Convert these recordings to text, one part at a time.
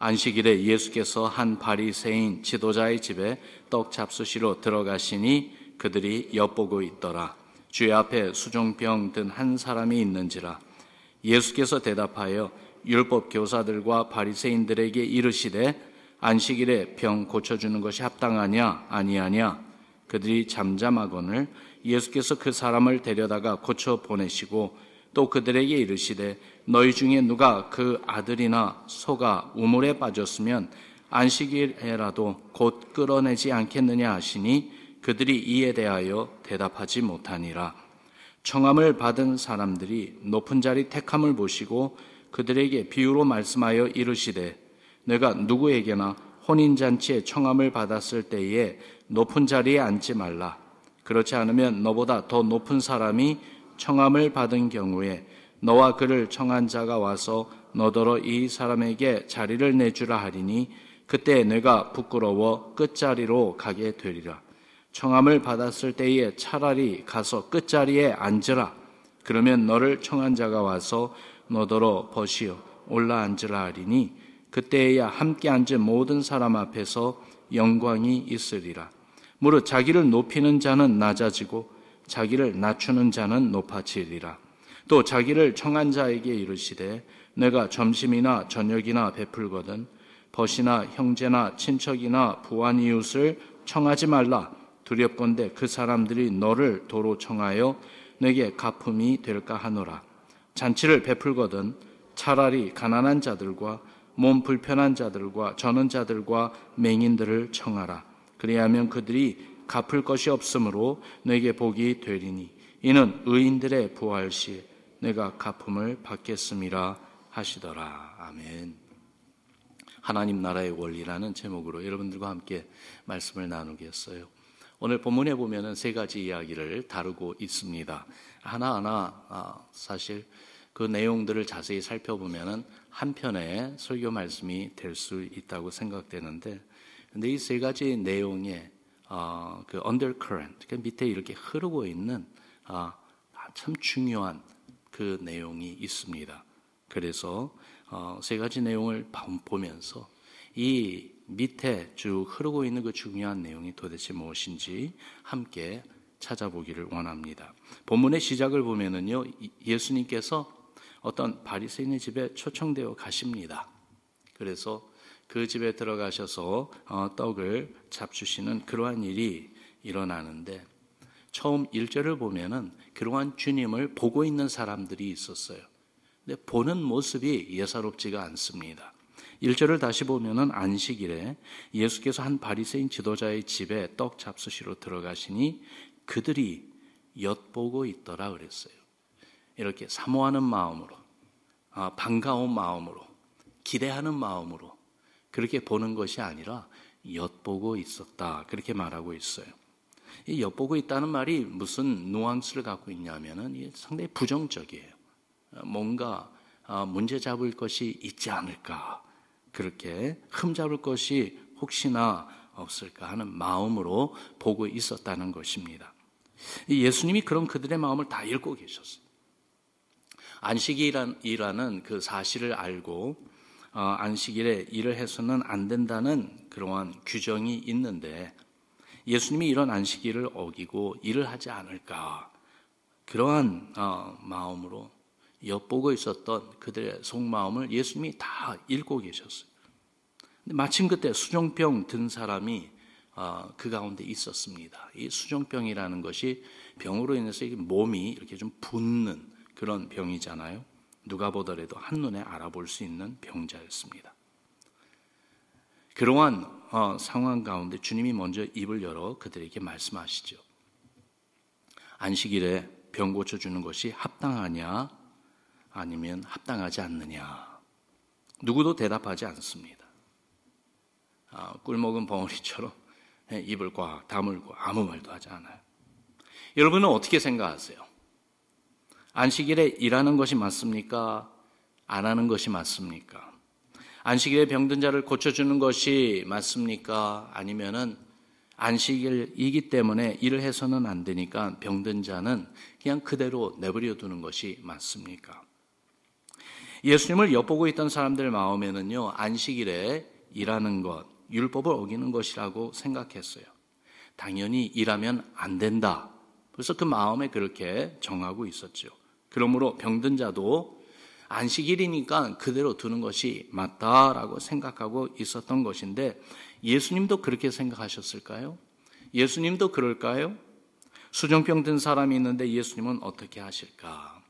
안식일에 예수께서 한 바리새인 지도자의 집에 떡 잡수시러 들어가시니 그들이 엿보고 있더라. 주의 앞에 수종병 든 한 사람이 있는지라. 예수께서 대답하여 율법 교사들과 바리새인들에게 이르시되 안식일에 병 고쳐주는 것이 합당하냐 아니하냐. 그들이 잠잠하거늘 예수께서 그 사람을 데려다가 고쳐 보내시고 또 그들에게 이르시되 너희 중에 누가 그 아들이나 소가 우물에 빠졌으면 안식일에라도 곧 끌어내지 않겠느냐 하시니 그들이 이에 대하여 대답하지 못하니라. 청함을 받은 사람들이 높은 자리 택함을 보시고 그들에게 비유로 말씀하여 이르시되 내가 누구에게나 혼인잔치에 청함을 받았을 때에 높은 자리에 앉지 말라. 그렇지 않으면 너보다 더 높은 사람이 청함을 받은 경우에 너와 그를 청한 자가 와서 너더러 이 사람에게 자리를 내주라 하리니 그때 내가 부끄러워 끝자리로 가게 되리라. 청함을 받았을 때에 차라리 가서 끝자리에 앉으라. 그러면 너를 청한 자가 와서 너더러 벗이어 올라 앉으라 하리니 그때에야 함께 앉은 모든 사람 앞에서 영광이 있으리라. 무릇 자기를 높이는 자는 낮아지고 자기를 낮추는 자는 높아지리라. 또 자기를 청한 자에게 이르시되 내가 점심이나 저녁이나 베풀거든 벗이나 형제나 친척이나 부한 이웃을 청하지 말라. 두렵건대 그 사람들이 너를 도로 청하여 내게 가품이 될까 하노라. 잔치를 베풀거든 차라리 가난한 자들과 몸 불편한 자들과 저는 자들과 맹인들을 청하라. 그리하면 그들이 갚을 것이 없으므로 내게 복이 되리니 이는 의인들의 부활 시에 내가 갚음을 받겠음이라 하시더라. 아멘. 하나님 나라의 원리라는 제목으로 여러분들과 함께 말씀을 나누겠어요. 오늘 본문에 보면은 세 가지 이야기를 다루고 있습니다. 하나하나 사실 그 내용들을 자세히 살펴보면은 한 편의 설교 말씀이 될 수 있다고 생각되는데, 근데 이 세 가지 내용에 그 undercurrent, 그 밑에 이렇게 흐르고 있는 참 중요한 그 내용이 있습니다. 그래서 세 가지 내용을 보면서 이 밑에 쭉 흐르고 있는 그 중요한 내용이 도대체 무엇인지 함께 찾아보기를 원합니다. 본문의 시작을 보면은요, 예수님께서 어떤 바리새인의 집에 초청되어 가십니다. 그래서 그 집에 들어가셔서 떡을 잡수시는 그러한 일이 일어나는데, 처음 1절을 보면은 그러한 주님을 보고 있는 사람들이 있었어요. 근데 보는 모습이 예사롭지가 않습니다. 1절을 다시 보면은 안식일에 예수께서 한 바리새인 지도자의 집에 떡 잡수시러 들어가시니 그들이 엿보고 있더라 그랬어요. 이렇게 사모하는 마음으로, 반가운 마음으로, 기대하는 마음으로 그렇게 보는 것이 아니라 엿보고 있었다, 그렇게 말하고 있어요. 이 엿보고 있다는 말이 무슨 누앙스를 갖고 있냐면은 상당히 부정적이에요. 뭔가 문제 잡을 것이 있지 않을까, 그렇게 흠잡을 것이 혹시나 없을까 하는 마음으로 보고 있었다는 것입니다. 예수님이 그런 그들의 마음을 다 읽고 계셨어요. 안식일이라는 그 사실을 알고 안식일에 일을 해서는 안 된다는 그러한 규정이 있는데, 예수님이 이런 안식일을 어기고 일을 하지 않을까, 그러한 마음으로 엿보고 있었던 그들의 속마음을 예수님이 다 읽고 계셨어요. 근데 마침 그때 수종병 든 사람이 그 가운데 있었습니다. 이 수종병이라는 것이 병으로 인해서 몸이 이렇게 좀 붓는 그런 병이잖아요. 누가 보더라도 한눈에 알아볼 수 있는 병자였습니다. 그러한 상황 가운데 주님이 먼저 입을 열어 그들에게 말씀하시죠. 안식일에 병 고쳐주는 것이 합당하냐 아니면 합당하지 않느냐. 누구도 대답하지 않습니다. 꿀먹은 벙어리처럼 입을 꽉 다물고 아무 말도 하지 않아요. 여러분은 어떻게 생각하세요? 안식일에 일하는 것이 맞습니까? 안 하는 것이 맞습니까? 안식일에 병든 자를 고쳐주는 것이 맞습니까? 아니면은 안식일이기 때문에 일을 해서는 안 되니까 병든 자는 그냥 그대로 내버려 두는 것이 맞습니까? 예수님을 엿보고 있던 사람들 마음에는요, 안식일에 일하는 것, 율법을 어기는 것이라고 생각했어요. 당연히 일하면 안 된다. 그래서 그 마음에 그렇게 정하고 있었죠. 그러므로 병든 자도 안식일이니까 그대로 두는 것이 맞다라고 생각하고 있었던 것인데, 예수님도 그렇게 생각하셨을까요? 예수님도 그럴까요? 수종병 든 사람이 있는데 예수님은 어떻게 하실까?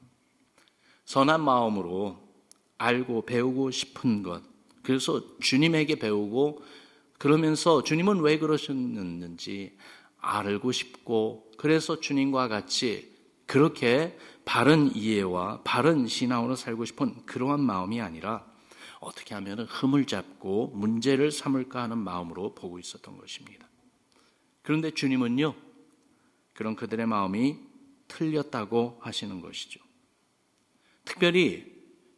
선한 마음으로 알고 배우고 싶은 것, 그래서 주님에게 배우고, 그러면서 주님은 왜 그러셨는지 알고 싶고, 그래서 주님과 같이 그렇게 바른 이해와 바른 신앙으로 살고 싶은 그러한 마음이 아니라 어떻게 하면 흠을 잡고 문제를 삼을까 하는 마음으로 보고 있었던 것입니다. 그런데 주님은요, 그런 그들의 마음이 틀렸다고 하시는 것이죠. 특별히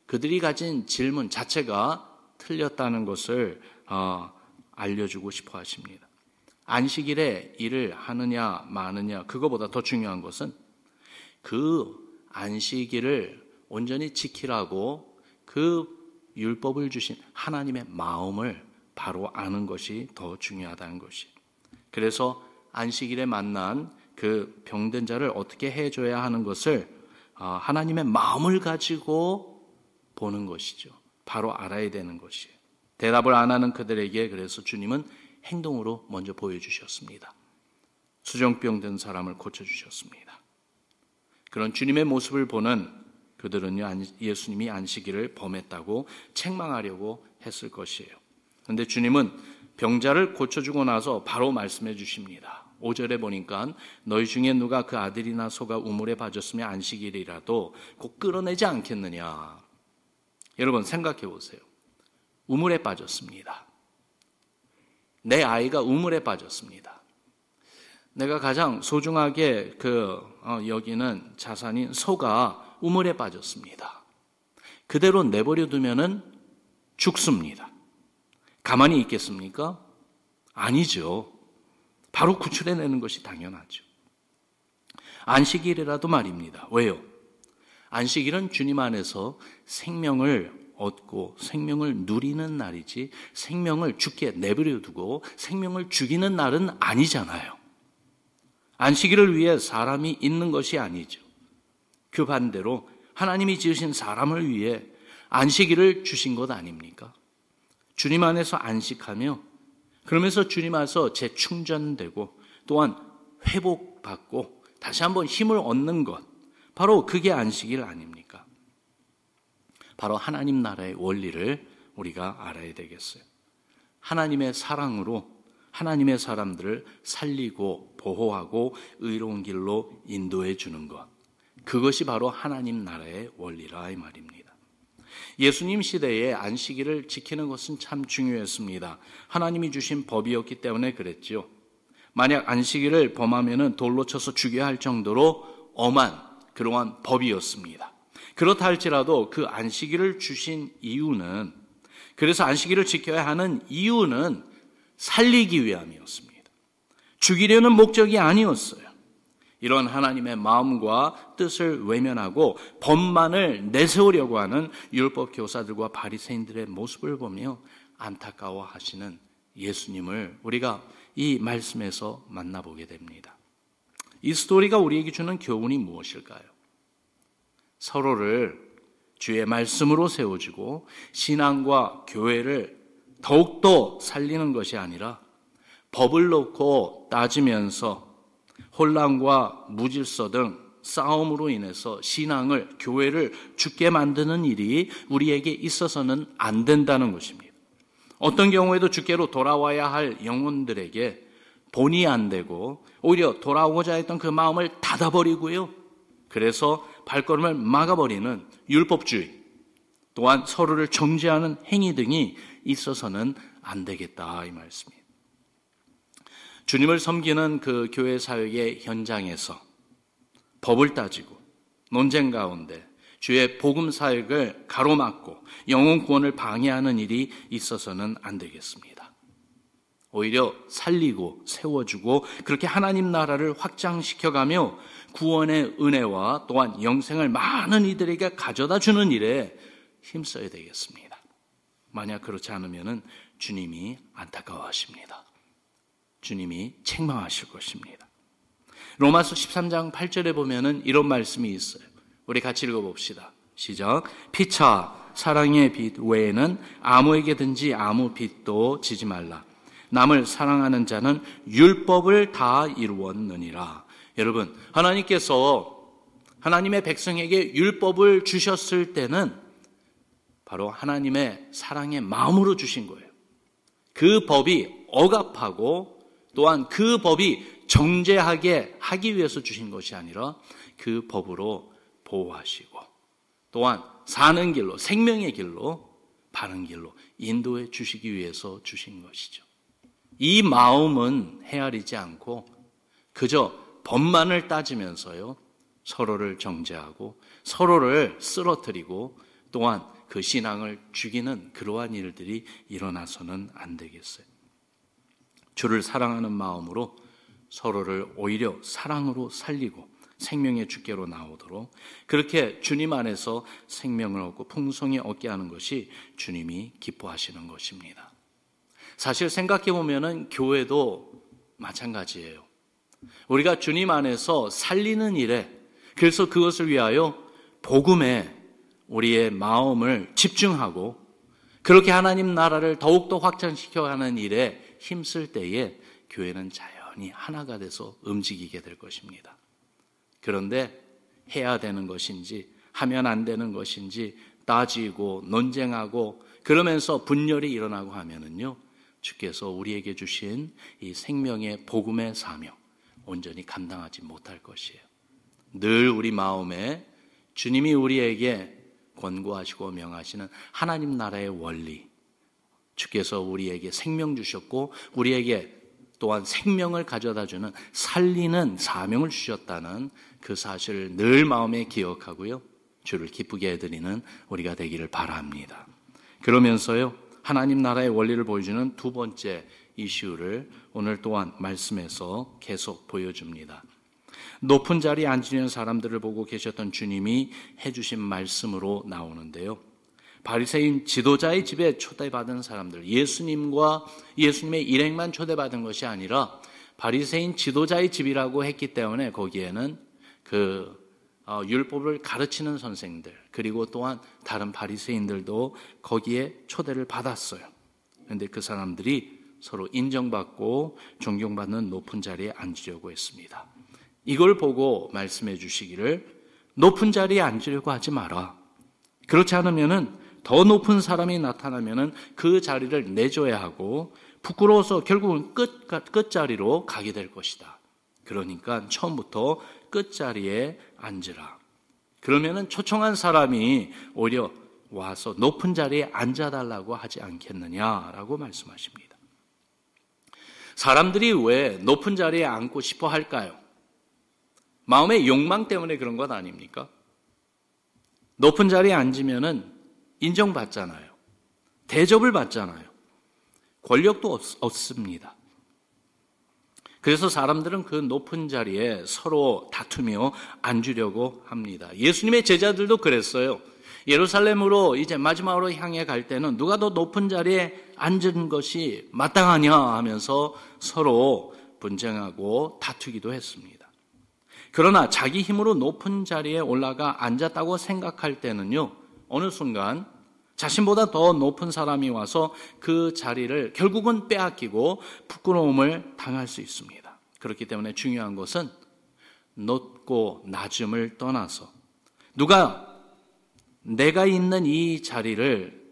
그들이 가진 질문 자체가 틀렸다는 것을 알려주고 싶어 하십니다. 안식일에 일을 하느냐 마느냐, 그거보다 더 중요한 것은 그 안식일을 온전히 지키라고 그 율법을 주신 하나님의 마음을 바로 아는 것이 더 중요하다는 것이. 그래서 안식일에 만난 그 병든 자를 어떻게 해줘야 하는 것을 하나님의 마음을 가지고 보는 것이죠. 바로 알아야 되는 것이에요. 대답을 안 하는 그들에게 그래서 주님은 행동으로 먼저 보여주셨습니다. 수종병 든 사람을 고쳐주셨습니다. 그런 주님의 모습을 보는 그들은요, 예수님이 안식일을 범했다고 책망하려고 했을 것이에요. 그런데 주님은 병자를 고쳐주고 나서 바로 말씀해 주십니다. 5절에 보니까 너희 중에 누가 그 아들이나 소가 우물에 빠졌으면 안식일이라도 곧 끌어내지 않겠느냐. 여러분 생각해 보세요. 우물에 빠졌습니다. 내 아이가 우물에 빠졌습니다. 내가 가장 소중하게 여기는 자산인 소가 우물에 빠졌습니다. 그대로 내버려 두면은 죽습니다. 가만히 있겠습니까? 아니죠. 바로 구출해내는 것이 당연하죠. 안식일이라도 말입니다. 왜요? 안식일은 주님 안에서 생명을 얻고 생명을 누리는 날이지 생명을 죽게 내버려 두고 생명을 죽이는 날은 아니잖아요. 안식일을 위해 사람이 있는 것이 아니죠. 그 반대로 하나님이 지으신 사람을 위해 안식일을 주신 것 아닙니까? 주님 안에서 안식하며 그러면서 주님 안에서 재충전되고 또한 회복받고 다시 한번 힘을 얻는 것, 바로 그게 안식일 아닙니까? 바로 하나님 나라의 원리를 우리가 알아야 되겠어요. 하나님의 사랑으로 하나님의 사람들을 살리고 보호하고 의로운 길로 인도해 주는 것, 그것이 바로 하나님 나라의 원리라 이 말입니다. 예수님 시대에 안식일을 지키는 것은 참 중요했습니다. 하나님이 주신 법이었기 때문에 그랬죠. 만약 안식일을 범하면 돌로 쳐서 죽여야 할 정도로 엄한 그러한 법이었습니다. 그렇다 할지라도 그 안식일을 주신 이유는, 그래서 안식일을 지켜야 하는 이유는 살리기 위함이었습니다. 죽이려는 목적이 아니었어요. 이런 하나님의 마음과 뜻을 외면하고 법만을 내세우려고 하는 율법 교사들과 바리새인들의 모습을 보며 안타까워하시는 예수님을 우리가 이 말씀에서 만나보게 됩니다. 이 스토리가 우리에게 주는 교훈이 무엇일까요? 서로를 주의 말씀으로 세워주고 신앙과 교회를 더욱더 살리는 것이 아니라 법을 놓고 따지면서 혼란과 무질서 등 싸움으로 인해서 신앙을, 교회를 죽게 만드는 일이 우리에게 있어서는 안 된다는 것입니다. 어떤 경우에도 주께로 돌아와야 할 영혼들에게 본이 안 되고 오히려 돌아오고자 했던 그 마음을 닫아버리고요. 그래서 발걸음을 막아버리는 율법주의, 또한 서로를 정죄하는 행위 등이 있어서는 안 되겠다 이 말씀입니다. 주님을 섬기는 그 교회 사역의 현장에서 법을 따지고 논쟁 가운데 주의 복음 사역을 가로막고 영혼 구원을 방해하는 일이 있어서는 안 되겠습니다. 오히려 살리고 세워주고 그렇게 하나님 나라를 확장시켜가며 구원의 은혜와 또한 영생을 많은 이들에게 가져다 주는 일에 힘써야 되겠습니다. 만약 그렇지 않으면 주님이 안타까워하십니다. 주님이 책망하실 것입니다. 로마서 13장 8절에 보면은 이런 말씀이 있어요. 우리 같이 읽어봅시다. 시작. 피차 사랑의 빚 외에는 아무에게든지 아무 빚도 지지 말라. 남을 사랑하는 자는 율법을 다 이루었느니라. 여러분, 하나님께서 하나님의 백성에게 율법을 주셨을 때는 바로 하나님의 사랑의 마음으로 주신 거예요. 그 법이 억압하고 또한 그 법이 정죄하게 하기 위해서 주신 것이 아니라 그 법으로 보호하시고 또한 사는 길로, 생명의 길로, 바른 길로 인도해 주시기 위해서 주신 것이죠. 이 마음은 헤아리지 않고 그저 법만을 따지면서요, 서로를 정죄하고 서로를 쓰러뜨리고 또한 그 신앙을 죽이는 그러한 일들이 일어나서는 안 되겠어요. 주를 사랑하는 마음으로 서로를 오히려 사랑으로 살리고 생명의 주께로 나오도록 그렇게 주님 안에서 생명을 얻고 풍성히 얻게 하는 것이 주님이 기뻐하시는 것입니다. 사실 생각해 보면은 교회도 마찬가지예요. 우리가 주님 안에서 살리는 일에, 그래서 그것을 위하여 복음에 우리의 마음을 집중하고 그렇게 하나님 나라를 더욱더 확장시켜가는 일에 힘쓸 때에 교회는 자연히 하나가 돼서 움직이게 될 것입니다. 그런데 해야 되는 것인지 하면 안 되는 것인지 따지고 논쟁하고 그러면서 분열이 일어나고 하면은요, 주께서 우리에게 주신 이 생명의 복음의 사명 온전히 감당하지 못할 것이에요. 늘 우리 마음에 주님이 우리에게 권고하시고 명하시는 하나님 나라의 원리, 주께서 우리에게 생명 주셨고 우리에게 또한 생명을 가져다주는 살리는 사명을 주셨다는 그 사실을 늘 마음에 기억하고요, 주를 기쁘게 해드리는 우리가 되기를 바랍니다. 그러면서요, 하나님 나라의 원리를 보여주는 두 번째 이슈를 오늘 또한 말씀에서 계속 보여줍니다. 높은 자리에 앉으려는 사람들을 보고 계셨던 주님이 해주신 말씀으로 나오는데요, 바리새인 지도자의 집에 초대받은 사람들, 예수님과 예수님의 일행만 초대받은 것이 아니라 바리새인 지도자의 집이라고 했기 때문에 거기에는 율법을 가르치는 선생들 그리고 또한 다른 바리새인들도 거기에 초대를 받았어요. 그런데 그 사람들이 서로 인정받고 존경받는 높은 자리에 앉으려고 했습니다. 이걸 보고 말씀해 주시기를 높은 자리에 앉으려고 하지 마라. 그렇지 않으면은 더 높은 사람이 나타나면은 그 자리를 내줘야 하고 부끄러워서 결국은 끝자리로 가게 될 것이다. 그러니까 처음부터 끝자리에 앉으라. 그러면은 초청한 사람이 오히려 와서 높은 자리에 앉아달라고 하지 않겠느냐라고 말씀하십니다. 사람들이 왜 높은 자리에 앉고 싶어 할까요? 마음의 욕망 때문에 그런 것 아닙니까? 높은 자리에 앉으면은 인정받잖아요. 대접을 받잖아요. 권력도 얻습니다. 그래서 사람들은 그 높은 자리에 서로 다투며 앉으려고 합니다. 예수님의 제자들도 그랬어요. 예루살렘으로 이제 마지막으로 향해 갈 때는 누가 더 높은 자리에 앉은 것이 마땅하냐 하면서 서로 분쟁하고 다투기도 했습니다. 그러나 자기 힘으로 높은 자리에 올라가 앉았다고 생각할 때는요, 어느 순간 자신보다 더 높은 사람이 와서 그 자리를 결국은 빼앗기고 부끄러움을 당할 수 있습니다. 그렇기 때문에 중요한 것은 높고 낮음을 떠나서 누가 내가 있는 이 자리를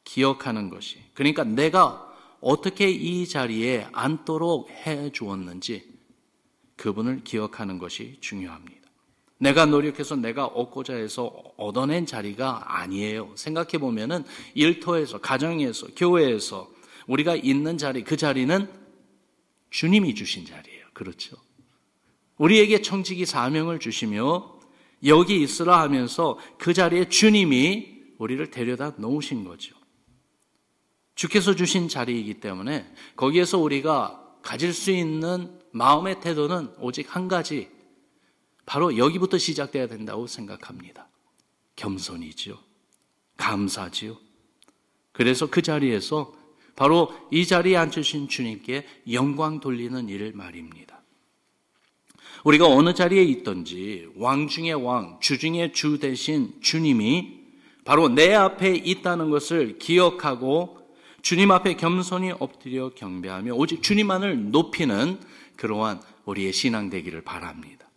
기억하는 것이, 그러니까 내가 어떻게 이 자리에 앉도록 해 주었는지 그분을 기억하는 것이 중요합니다. 내가 노력해서 내가 얻고자 해서 얻어낸 자리가 아니에요. 생각해 보면은 일터에서, 가정에서, 교회에서 우리가 있는 자리, 그 자리는 주님이 주신 자리예요. 그렇죠? 우리에게 청지기 사명을 주시며 여기 있으라 하면서 그 자리에 주님이 우리를 데려다 놓으신 거죠. 주께서 주신 자리이기 때문에 거기에서 우리가 가질 수 있는 마음의 태도는 오직 한 가지, 바로 여기부터 시작돼야 된다고 생각합니다. 겸손이지요. 감사지요. 그래서 그 자리에서 바로 이 자리에 앉으신 주님께 영광 돌리는 일 말입니다. 우리가 어느 자리에 있든지 왕 중의 왕, 주 중의 주 되신 주님이 바로 내 앞에 있다는 것을 기억하고 주님 앞에 겸손히 엎드려 경배하며 오직 주님만을 높이는 그러한 우리의 신앙 되기를 바랍니다.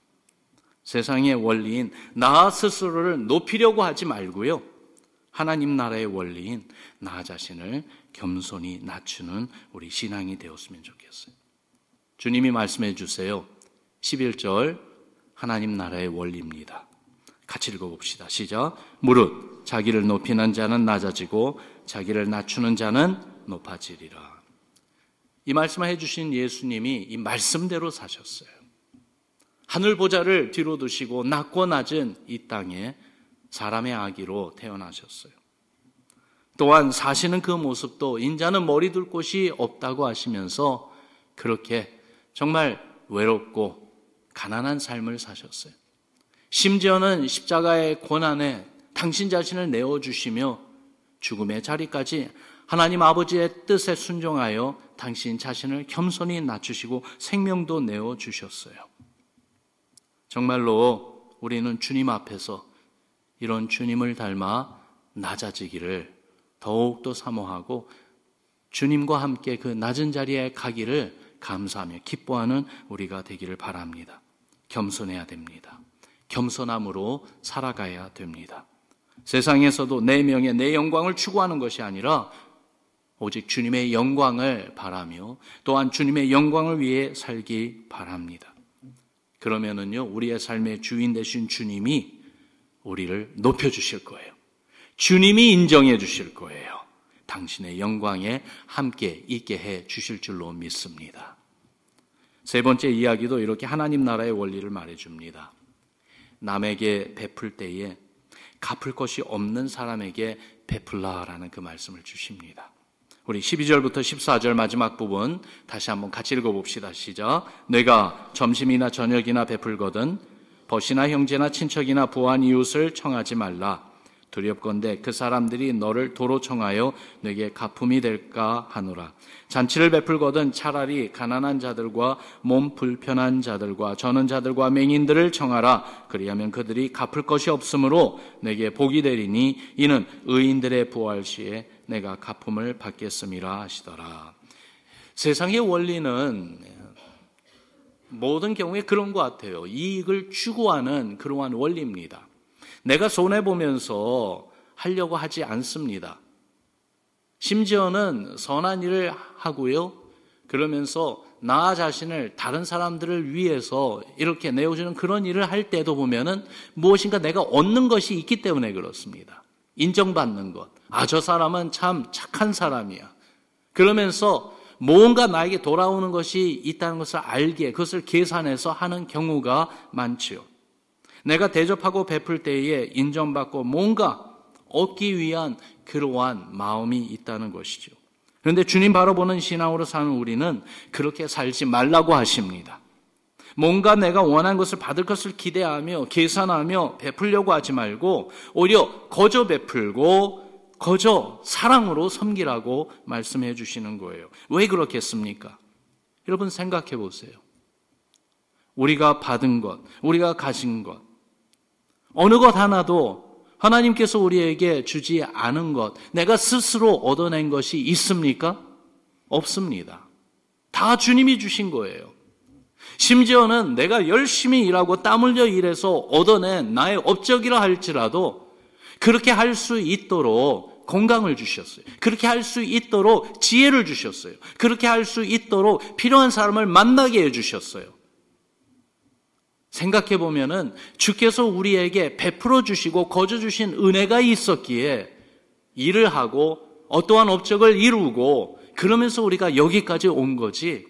세상의 원리인 나 스스로를 높이려고 하지 말고요. 하나님 나라의 원리인 나 자신을 겸손히 낮추는 우리 신앙이 되었으면 좋겠어요. 주님이 말씀해 주세요. 11절 하나님 나라의 원리입니다. 같이 읽어봅시다. 시작. 무릇 자기를 높이는 자는 낮아지고 자기를 낮추는 자는 높아지리라. 이 말씀을 해주신 예수님이 이 말씀대로 사셨어요. 하늘 보좌를 뒤로 두시고 낮고 낮은 이 땅에 사람의 아기로 태어나셨어요. 또한 사시는 그 모습도 인자는 머리 둘 곳이 없다고 하시면서 그렇게 정말 외롭고 가난한 삶을 사셨어요. 심지어는 십자가의 고난에 당신 자신을 내어주시며 죽음의 자리까지 하나님 아버지의 뜻에 순종하여 당신 자신을 겸손히 낮추시고 생명도 내어주셨어요. 정말로 우리는 주님 앞에서 이런 주님을 닮아 낮아지기를 더욱더 사모하고 주님과 함께 그 낮은 자리에 가기를 감사하며 기뻐하는 우리가 되기를 바랍니다. 겸손해야 됩니다. 겸손함으로 살아가야 됩니다. 세상에서도 내 명예, 내 영광을 추구하는 것이 아니라 오직 주님의 영광을 바라며 또한 주님의 영광을 위해 살기 바랍니다. 그러면은요, 우리의 삶의 주인 되신 주님이 우리를 높여주실 거예요. 주님이 인정해 주실 거예요. 당신의 영광에 함께 있게 해 주실 줄로 믿습니다. 세 번째 이야기도 이렇게 하나님 나라의 원리를 말해줍니다. 남에게 베풀 때에 갚을 것이 없는 사람에게 베풀라라는 그 말씀을 주십니다. 우리 12절부터 14절 마지막 부분 다시 한번 같이 읽어봅시다. 시작. 내가 점심이나 저녁이나 베풀거든 벗이나 형제나 친척이나 부한 이웃을 청하지 말라. 두렵건대 그 사람들이 너를 도로 청하여 내게 가품이 될까 하노라. 잔치를 베풀거든 차라리 가난한 자들과 몸 불편한 자들과 저는 자들과 맹인들을 청하라. 그리하면 그들이 갚을 것이 없으므로 내게 복이 되리니 이는 의인들의 부활 시에 내가 가품을 받겠음이라 하시더라. 세상의 원리는 모든 경우에 그런 것 같아요. 이익을 추구하는 그러한 원리입니다. 내가 손해보면서 하려고 하지 않습니다. 심지어는 선한 일을 하고요. 그러면서 나 자신을 다른 사람들을 위해서 이렇게 내어주는 그런 일을 할 때도 보면은 무엇인가 내가 얻는 것이 있기 때문에 그렇습니다. 인정받는 것. 아, 저 사람은 참 착한 사람이야. 그러면서 뭔가 나에게 돌아오는 것이 있다는 것을 알기에 그것을 계산해서 하는 경우가 많지요. 내가 대접하고 베풀 때에 인정받고 뭔가 얻기 위한 그러한 마음이 있다는 것이죠. 그런데 주님 바로 보는 신앙으로 사는 우리는 그렇게 살지 말라고 하십니다. 뭔가 내가 원하는 것을 받을 것을 기대하며 계산하며 베풀려고 하지 말고 오히려 거저 베풀고 거저 사랑으로 섬기라고 말씀해 주시는 거예요. 왜 그렇겠습니까? 여러분 생각해 보세요. 우리가 받은 것, 우리가 가진 것, 어느 것 하나도 하나님께서 우리에게 주지 않은 것, 내가 스스로 얻어낸 것이 있습니까? 없습니다. 다 주님이 주신 거예요. 심지어는 내가 열심히 일하고 땀 흘려 일해서 얻어낸 나의 업적이라 할지라도 그렇게 할 수 있도록 건강을 주셨어요. 그렇게 할 수 있도록 지혜를 주셨어요. 그렇게 할 수 있도록 필요한 사람을 만나게 해주셨어요. 생각해 보면은 주께서 우리에게 베풀어 주시고 거저 주신 은혜가 있었기에 일을 하고 어떠한 업적을 이루고 그러면서 우리가 여기까지 온 거지.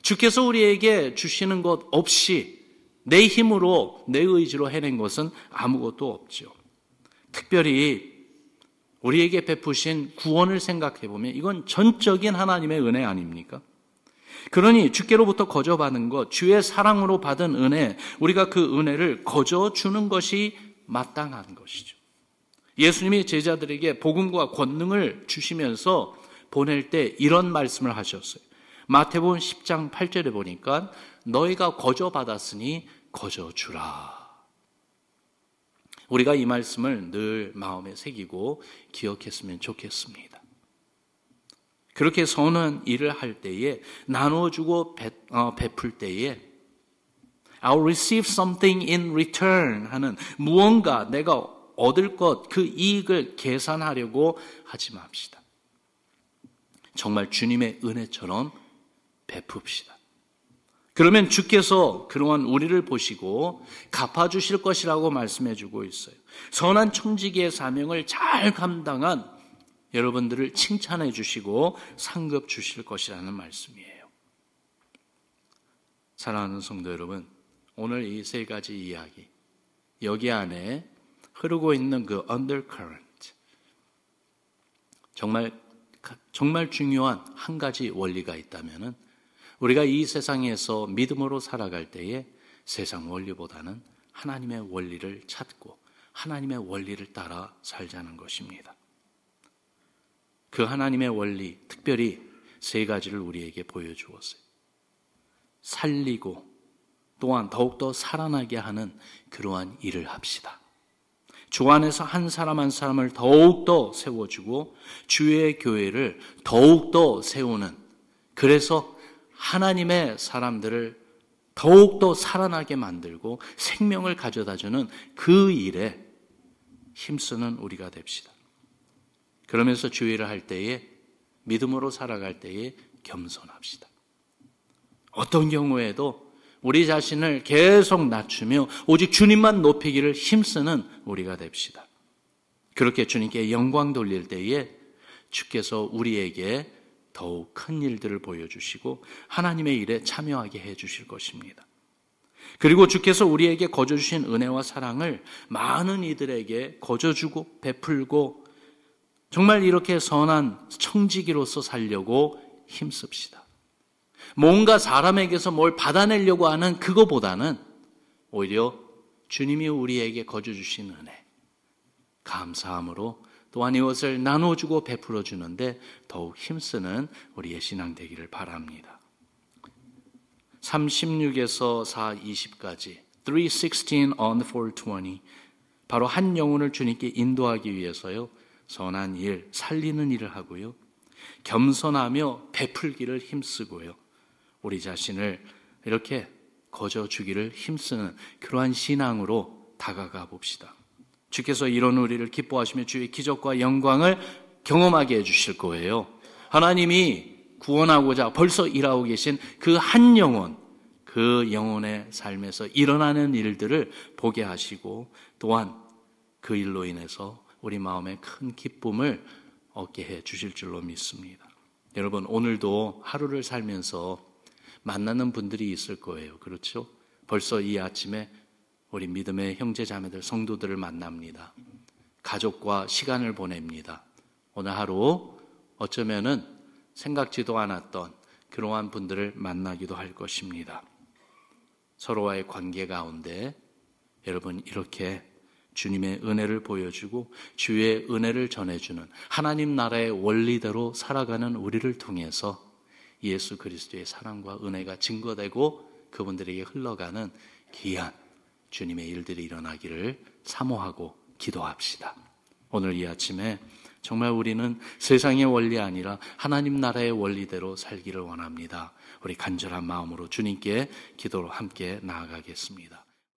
주께서 우리에게 주시는 것 없이 내 힘으로 내 의지로 해낸 것은 아무것도 없죠. 특별히 우리에게 베푸신 구원을 생각해 보면 이건 전적인 하나님의 은혜 아닙니까? 그러니 주께로부터 거저 받은 것, 주의 사랑으로 받은 은혜, 우리가 그 은혜를 거저 주는 것이 마땅한 것이죠. 예수님이 제자들에게 복음과 권능을 주시면서 보낼 때 이런 말씀을 하셨어요. 마태복음 10장 8절에 보니까 너희가 거저 받았으니 거저 주라. 우리가 이 말씀을 늘 마음에 새기고 기억했으면 좋겠습니다. 그렇게 선한 일을 할 때에, 나눠주고 베풀 때에 I'll receive something in return 하는, 무언가 내가 얻을 것, 그 이익을 계산하려고 하지 맙시다. 정말 주님의 은혜처럼 베풉시다. 그러면 주께서 그러한 우리를 보시고 갚아주실 것이라고 말씀해 주고 있어요. 선한 청지기의 사명을 잘 감당한 여러분들을 칭찬해 주시고 상급 주실 것이라는 말씀이에요. 사랑하는 성도 여러분, 오늘 이 세 가지 이야기, 여기 안에 흐르고 있는 그 undercurrent, 정말 중요한 한 가지 원리가 있다면은, 우리가 이 세상에서 믿음으로 살아갈 때에 세상 원리보다는 하나님의 원리를 찾고 하나님의 원리를 따라 살자는 것입니다. 그 하나님의 원리, 특별히 세 가지를 우리에게 보여주었어요. 살리고 또한 더욱더 살아나게 하는 그러한 일을 합시다. 주 안에서 한 사람 한 사람을 더욱더 세워주고 주의 교회를 더욱더 세우는, 그래서 하나님의 사람들을 더욱더 살아나게 만들고 생명을 가져다주는 그 일에 힘쓰는 우리가 됩시다. 그러면서 주의를 할 때에, 믿음으로 살아갈 때에 겸손합시다. 어떤 경우에도 우리 자신을 계속 낮추며 오직 주님만 높이기를 힘쓰는 우리가 됩시다. 그렇게 주님께 영광 돌릴 때에 주께서 우리에게 더욱 큰 일들을 보여주시고 하나님의 일에 참여하게 해주실 것입니다. 그리고 주께서 우리에게 거저주신 은혜와 사랑을 많은 이들에게 거저주고 베풀고 정말 이렇게 선한 청지기로서 살려고 힘씁시다. 뭔가 사람에게서 뭘 받아내려고 하는 그거보다는 오히려 주님이 우리에게 거저주신 은혜, 감사함으로 또한 이것을 나눠주고 베풀어 주는데 더욱 힘쓰는 우리의 신앙 되기를 바랍니다. 36에서 4:20까지 3:16 on 4:20, 바로 한 영혼을 주님께 인도하기 위해서요, 선한 일, 살리는 일을 하고요, 겸손하며 베풀기를 힘쓰고요, 우리 자신을 이렇게 거저주기를 힘쓰는 그러한 신앙으로 다가가 봅시다. 주께서 이런 우리를 기뻐하시며 주의 기적과 영광을 경험하게 해주실 거예요. 하나님이 구원하고자 벌써 일하고 계신 그 한 영혼, 그 영혼의 삶에서 일어나는 일들을 보게 하시고 또한 그 일로 인해서 우리 마음에 큰 기쁨을 얻게 해 주실 줄로 믿습니다. 여러분, 오늘도 하루를 살면서 만나는 분들이 있을 거예요. 그렇죠? 벌써 이 아침에 우리 믿음의 형제 자매들, 성도들을 만납니다. 가족과 시간을 보냅니다. 오늘 하루 어쩌면은 생각지도 않았던 그러한 분들을 만나기도 할 것입니다. 서로와의 관계 가운데 여러분 이렇게 주님의 은혜를 보여주고 주의 은혜를 전해주는 하나님 나라의 원리대로 살아가는 우리를 통해서 예수 그리스도의 사랑과 은혜가 증거되고 그분들에게 흘러가는 귀한 주님의 일들이 일어나기를 사모하고 기도합시다. 오늘 이 아침에 정말 우리는 세상의 원리 아니라 하나님 나라의 원리대로 살기를 원합니다. 우리 간절한 마음으로 주님께 기도로 함께 나아가겠습니다.